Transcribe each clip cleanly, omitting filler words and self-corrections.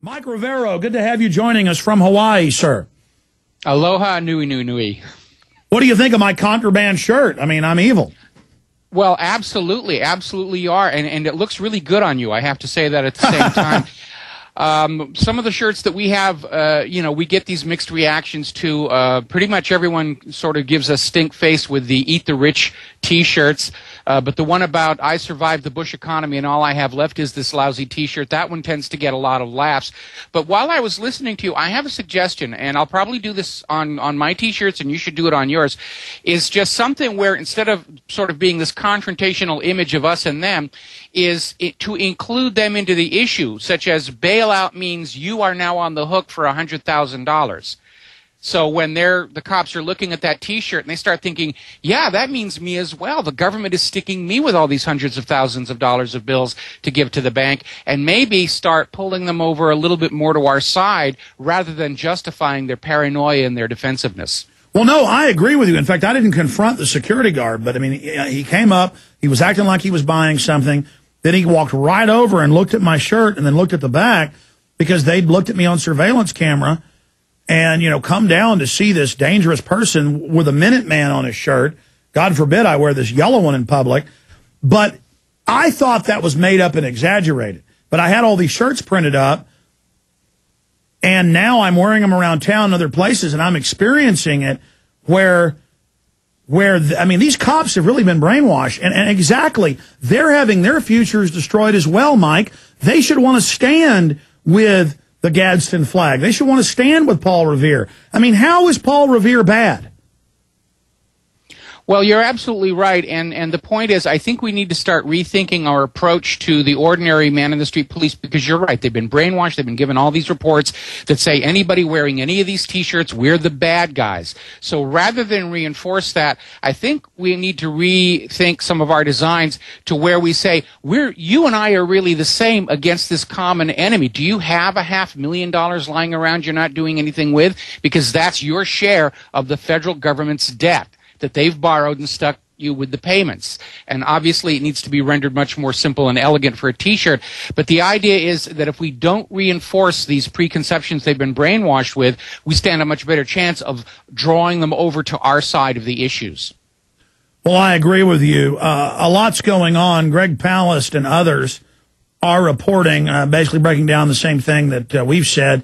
Mike Rivero, good to have you joining us from Hawaii, sir. Aloha nui nui nui. What do you think of my contraband shirt? I mean, I'm evil. Well, absolutely, absolutely you are, and it looks really good on you. I have to say that at the same time. Some of the shirts that we have, we get these mixed reactions to. Pretty much everyone sort of gives us stink face with the Eat the Rich T-shirts. But the one about I survived the Bush economy and all I have left is this lousy T-shirt, that one tends to get a lot of laughs. But while I was listening to you, I have a suggestion, and I'll probably do this on my T-shirts, and you should do it on yours, is just something where instead of sort of being this confrontational image of us and them, to include them into the issue, such as bailout means you are now on the hook for $100,000. So when the cops are looking at that T-shirt and they start thinking, yeah, that means me as well. The government is sticking me with all these hundreds of thousands of dollars of bills to give to the bank, and maybe start pulling them over a little bit more to our side rather than justifying their paranoia and their defensiveness. Well, no, I agree with you. In fact, I didn't confront the security guard, but I mean, he came up, he was acting like he was buying something. Then he walked right over and looked at my shirt and then looked at the back because they'd looked at me on surveillance camera. And, come down to see this dangerous person with a Minuteman on his shirt. God forbid I wear this yellow one in public. But I thought that was made up and exaggerated. But I had all these shirts printed up, and now I'm wearing them around town and other places, and I'm experiencing it where these cops have really been brainwashed. And exactly, they're having their futures destroyed as well, Mike. They should want to stand with the Gadsden flag. They should want to stand with Paul Revere. I mean, how is Paul Revere bad? Well, you're absolutely right, and the point is, I think we need to start rethinking our approach to the ordinary man-in-the-street police, because you're right, they've been brainwashed, they've been given all these reports that say anybody wearing any of these T-shirts, we're the bad guys. So rather than reinforce that, I think we need to rethink some of our designs to where we say, you and I are really the same against this common enemy. Do you have a $500,000 lying around you're not doing anything with? Because that's your share of the federal government's debt that they've borrowed and stuck you with the payments. And obviously it needs to be rendered much more simple and elegant for a T-shirt. But the idea is that if we don't reinforce these preconceptions they've been brainwashed with, we stand a much better chance of drawing them over to our side of the issues. Well, I agree with you. A lot's going on. Greg Palast and others are reporting, basically breaking down the same thing that we've said,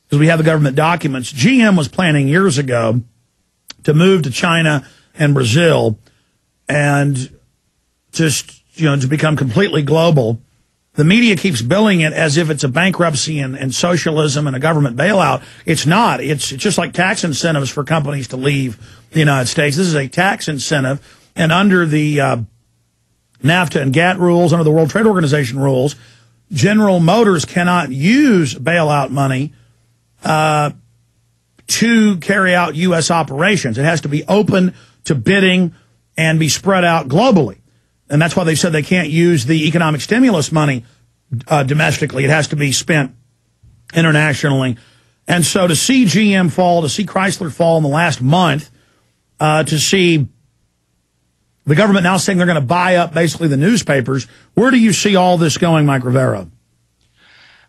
because we have the government documents. GM was planning years ago to move to China and Brazil and just, to become completely global. The media keeps billing it as if it's a bankruptcy and socialism and a government bailout. It's not. It's just like tax incentives for companies to leave the United States. This is a tax incentive. And under the NAFTA and GATT rules, under the World Trade Organization rules, General Motors cannot use bailout money to carry out U.S. operations. It has to be open to bidding and be spread out globally. And that's why they said they can't use the economic stimulus money domestically. It has to be spent internationally. And so to see GM fall, to see Chrysler fall in the last month, to see the government now saying they're going to buy up basically the newspapers, where do you see all this going, Mike Rivero?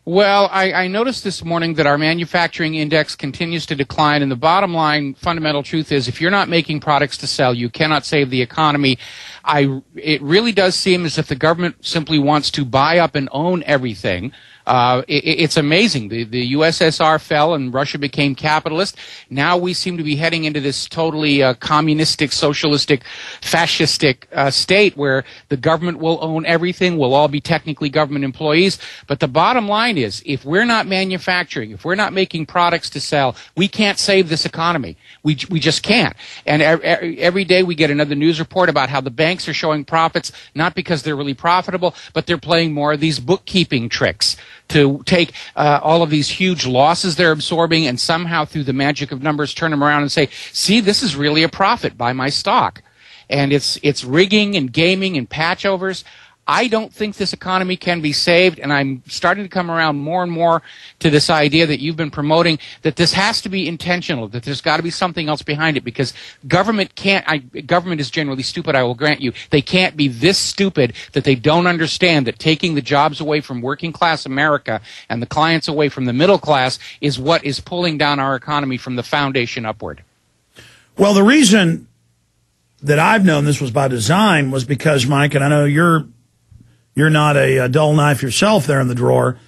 Well, I noticed this morning that our manufacturing index continues to decline, and the bottom line fundamental truth is if you're not making products to sell, you cannot save the economy. It really does seem as if the government simply wants to buy up and own everything. It's amazing. The USSR fell and Russia became capitalist. Now we seem to be heading into this totally communistic, socialistic, fascistic state where the government will own everything. We'll all be technically government employees. But the bottom line is, if we're not manufacturing, if we're not making products to sell, we can't save this economy. We just can't. And every day we get another news report about how the banks are showing profits, not because they're really profitable, but they're playing more of these bookkeeping tricks to take all of these huge losses they're absorbing and somehow through the magic of numbers turn them around and say, see, this is really a profit, buy my stock. And it's rigging and gaming and patchovers. I don't think this economy can be saved, and I'm starting to come around more and more to this idea that you've been promoting, that this has to be intentional, that there's got to be something else behind it, because government is generally stupid, I will grant you. They can't be this stupid that they don't understand that taking the jobs away from working class America and the clients away from the middle class is what is pulling down our economy from the foundation upward. Well, the reason that I've known this was by design was because, Mike, and I know you're not a dull knife yourself there in the drawer,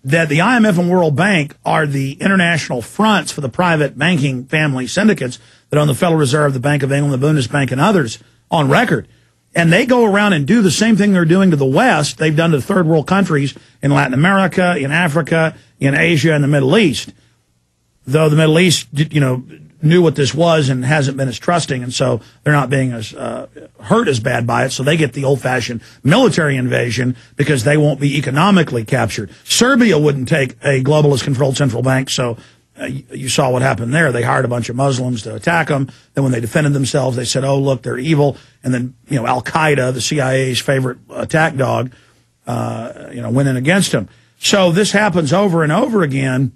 that the IMF and World Bank are the international fronts for the private banking family syndicates that own the Federal Reserve, the Bank of England, the Bundesbank, and others on record. And they go around and do the same thing they're doing to the West, they've done to third world countries in Latin America, in Africa, in Asia, and the Middle East. Though the Middle East, knew what this was and hasn't been as trusting, and so they're not being as hurt as bad by it, so they get the old-fashioned military invasion because they won't be economically captured. Serbia wouldn't take a globalist-controlled central bank, so you saw what happened there. They hired a bunch of Muslims to attack them. Then when they defended themselves, they said, oh, look, they're evil. And then, Al-Qaeda, the CIA's favorite attack dog, went in against them. So this happens over and over again.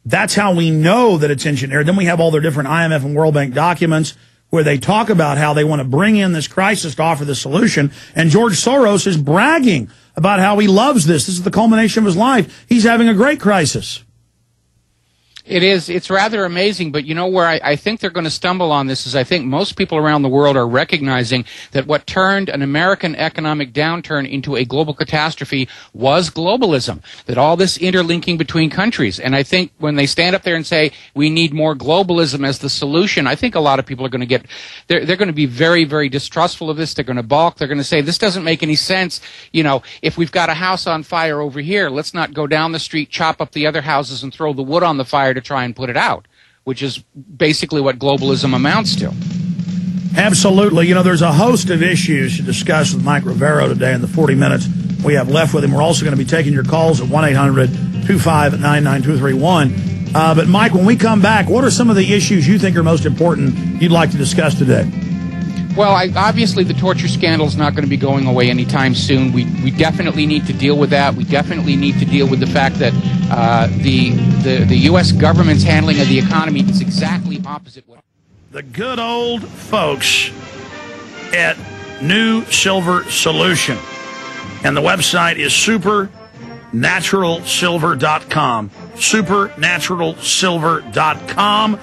That's how we know that it's engineered. Then we have all their different IMF and World Bank documents where they talk about how they want to bring in this crisis to offer the solution. And George Soros is bragging about how he loves this. This is the culmination of his life. He's having a great crisis. It is. It's rather amazing, but where I think they're going to stumble on this is I think most people around the world are recognizing that what turned an American economic downturn into a global catastrophe was globalism, that all this interlinking between countries. And I think when they stand up there and say we need more globalism as the solution, I think a lot of people are going to they're going to be very, very distrustful of this. They're going to balk. They're going to say this doesn't make any sense. If we've got a house on fire over here, let's not go down the street, chop up the other houses, and throw the wood on the fire to try and put it out, which is basically what globalism amounts to. Absolutely. There's a host of issues to discuss with Mike Rivero today in the 40 minutes we have left with him. We're also going to be taking your calls at 1-800-259-9231. But, Mike, when we come back, what are some of the issues you think are most important you'd like to discuss today? Well, obviously the torture scandal is not going to be going away anytime soon. We definitely need to deal with that. We definitely need to deal with the fact that the U.S. government's handling of the economy is exactly opposite. The good old folks at New Silver Solution. And the website is supernaturalsilver.com. Supernaturalsilver.com.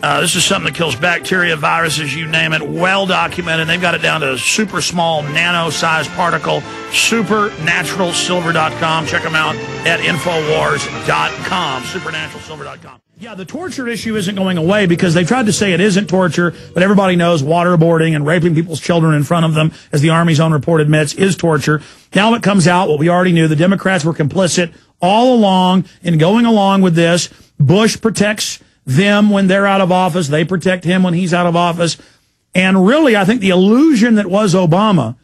This is something that kills bacteria, viruses, you name it, well documented. They've got it down to a super small, nano-sized particle. Supernaturalsilver.com. Check them out at Infowars.com. Supernaturalsilver.com. Yeah, the torture issue isn't going away because they tried to say it isn't torture, but everybody knows waterboarding and raping people's children in front of them, as the Army's own report admits, is torture. Now it comes out what we already knew. The Democrats were complicit all along in going along with this. Bush protects them when they're out of office. They protect him when he's out of office. And really, I think the illusion that was Obama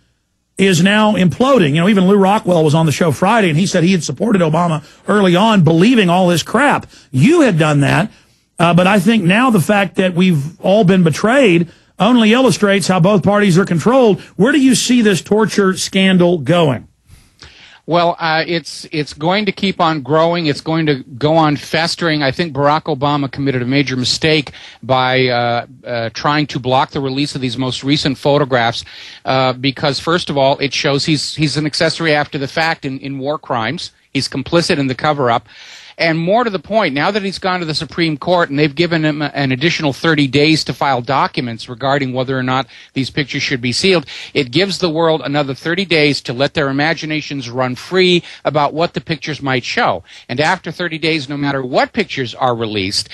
is now imploding. Even Lew Rockwell was on the show Friday, and he said he had supported Obama early on, believing all this crap. You had done that. But I think now the fact that we've all been betrayed only illustrates how both parties are controlled. Where do you see this torture scandal going? Well, it's going to keep on growing. It's going to go on festering. I think Barack Obama committed a major mistake by trying to block the release of these most recent photographs because, first of all, it shows he's an accessory after the fact in war crimes. He's complicit in the cover-up. And more to the point, now that he's gone to the Supreme Court and they've given him an additional 30 days to file documents regarding whether or not these pictures should be sealed, it gives the world another 30 days to let their imaginations run free about what the pictures might show. And after 30 days, no matter what pictures are released,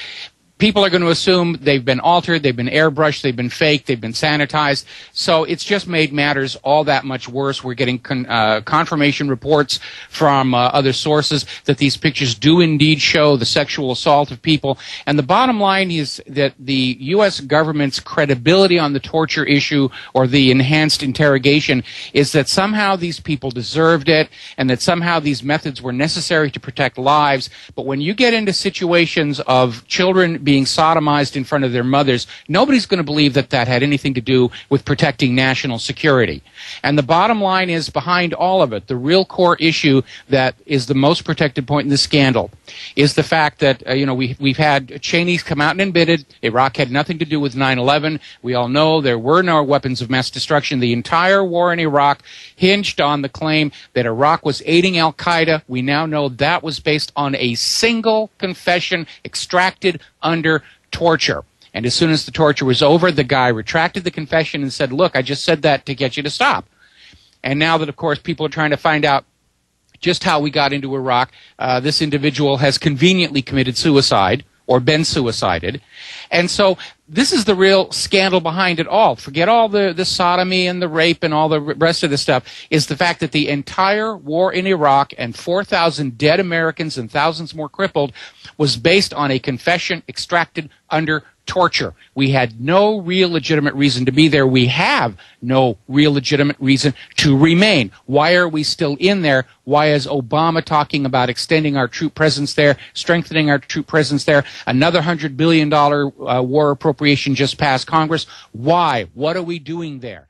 people are going to assume they've been altered, they've been airbrushed, they've been faked, they've been sanitized. So it's just made matters all that much worse. We're getting confirmation reports from other sources that these pictures do indeed show the sexual assault of people. And the bottom line is that the U.S. government's credibility on the torture issue or the enhanced interrogation is that somehow these people deserved it and that somehow these methods were necessary to protect lives. But when you get into situations of children being sodomized in front of their mothers, nobody's going to believe that that had anything to do with protecting national security. And the bottom line is, behind all of it, the real core issue that is the most protected point in the scandal is the fact that, we've had Cheney come out and admitted Iraq had nothing to do with 9/11. We all know there were no weapons of mass destruction. The entire war in Iraq hinged on the claim that Iraq was aiding al-Qaeda. We now know that was based on a single confession extracted under torture. And as soon as the torture was over, the guy retracted the confession and said, look, I just said that to get you to stop. And now that, of course, people are trying to find out just how we got into Iraq, this individual has conveniently committed suicide or been suicided. And so this is the real scandal behind it all. Forget all the sodomy and the rape and all the rest of the stuff, is the fact that the entire war in Iraq and 4,000 dead Americans and thousands more crippled was based on a confession extracted under torture. We had no real legitimate reason to be there. We have no real legitimate reason to remain. Why are we still in there? Why is Obama talking about extending our troop presence there, strengthening our troop presence there? Another $100 billion war appropriation just passed Congress. Why? What are we doing there?